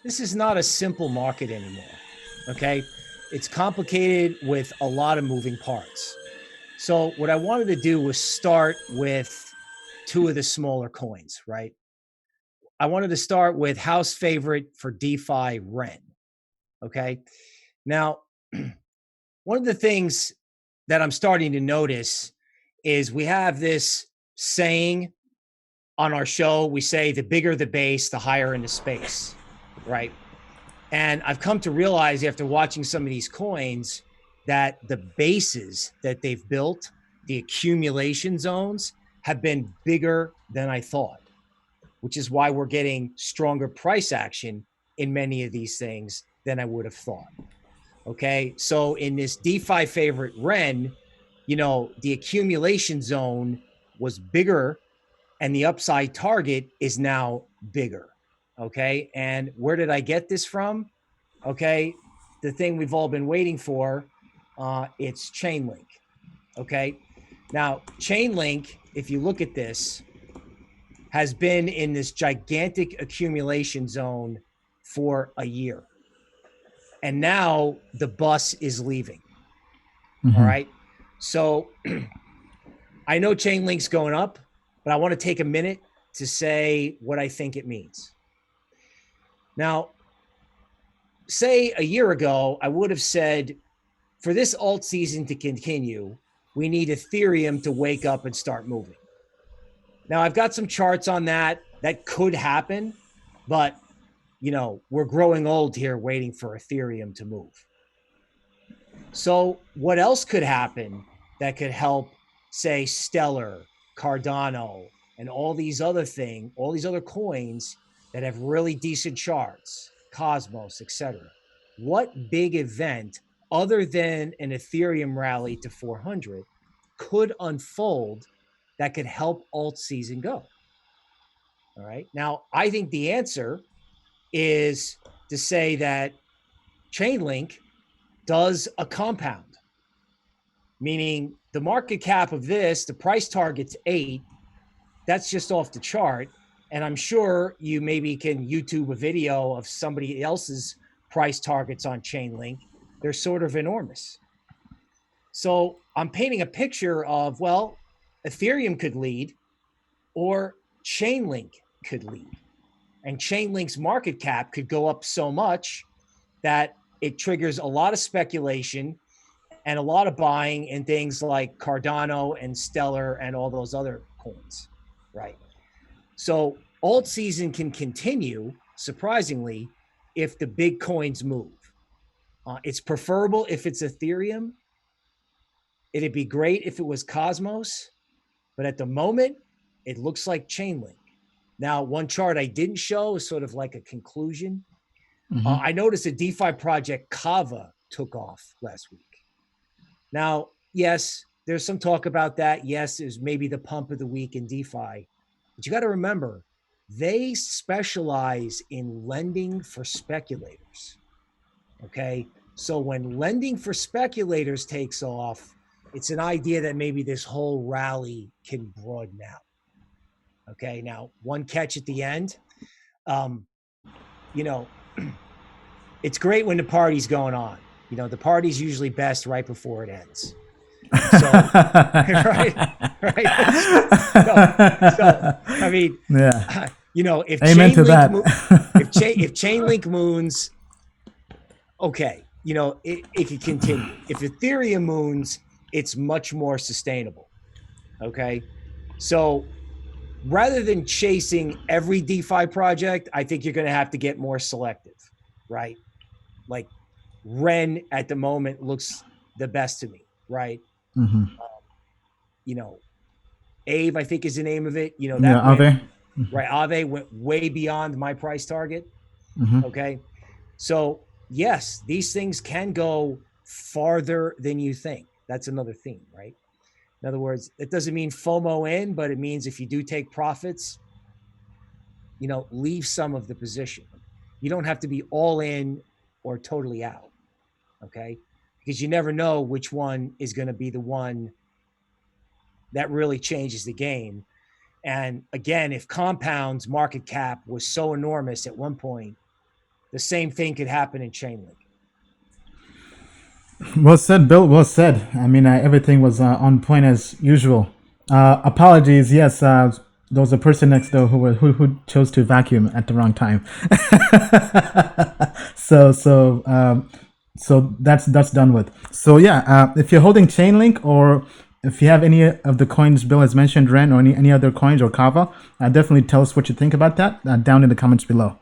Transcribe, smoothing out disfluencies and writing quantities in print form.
this is not a simple market anymore. Okay. It's complicated with a lot of moving parts. So what I wanted to do was start with two of the smaller coins, right? I wanted to start with house favorite for DeFi Ren. Okay. Now, one of the things that I'm starting to notice is we have this saying on our show. We say the bigger the base, the higher in the space, right? And I've come to realize after watching some of these coins that the bases that they've built, the accumulation zones, have been bigger than I thought, which is why we're getting stronger price action in many of these things than I would have thought. Okay. So in this DeFi favorite Ren, the accumulation zone was bigger and the upside target is now bigger. Okay. And where did I get this from? Okay. The thing we've all been waiting for, it's Chainlink. Okay. Now, Chainlink, if you look at this, has been in this gigantic accumulation zone for a year. And now the bus is leaving. All right. So I know Chainlink's going up, but I want to take a minute to say what I think it means. Now, say a year ago, I would have said for this alt season to continue, we need Ethereum to wake up and start moving. Now, I've got some charts on that. That could happen, but we're growing old here waiting for Ethereum to move. So what else could happen that could help, say, Stellar, Cardano, and all these other coins that have really decent charts, Cosmos, etc. What big event other than an Ethereum rally to 400 could unfold that could help alt season go? All right. Now, I think the answer is to say that Chainlink does a compound, meaning the market cap of this, the price target's 8. That's just off the chart. And I'm sure you maybe can YouTube a video of somebody else's price targets on Chainlink. They're sort of enormous. So I'm painting a picture of, well, Ethereum could lead or Chainlink could lead. And Chainlink's market cap could go up so much that it triggers a lot of speculation and a lot of buying in things like Cardano and Stellar and all those other coins, right? So alt season can continue, surprisingly, if the big coins move. It's preferable if it's Ethereum. It'd be great if it was Cosmos, but at the moment, it looks like Chainlink. Now, one chart I didn't show is sort of like a conclusion. I noticed a DeFi project, Kava, took off last week. Now, yes, there's some talk about that. Yes, it was maybe the pump of the week in DeFi. But you got to remember, they specialize in lending for speculators. Okay. So when lending for speculators takes off, it's an idea that maybe this whole rally can broaden out. Okay. Now, one catch at the end. It's great when the party's going on. The party's usually best right before it ends. So, right. So, I mean, yeah. If Amen to that. if Chainlink moons, okay, it could continue. If Ethereum moons, it's much more sustainable. Okay, so rather than chasing every DeFi project, I think you're going to have to get more selective, right? Like Ren at the moment looks the best to me, right? Ave, I think is the name of it. Right. Ave went way beyond my price target. Okay. So yes, these things can go farther than you think. That's another theme, right? In other words, it doesn't mean FOMO in, but it means if you do take profits, leave some of the position. You don't have to be all in or totally out. Okay. Because you never know which one is going to be the one that really changes the game. And again, if Compound's market cap was so enormous at one point, the same thing could happen in Chainlink. Well said, Bill. Well said. I mean, everything was on point as usual. Apologies. Yes, there was a person next door who chose to vacuum at the wrong time. So that's done with. So yeah, if you're holding Chainlink, or if you have any of the coins Bill has mentioned, Ren, or any other coins or Kava, definitely tell us what you think about that down in the comments below.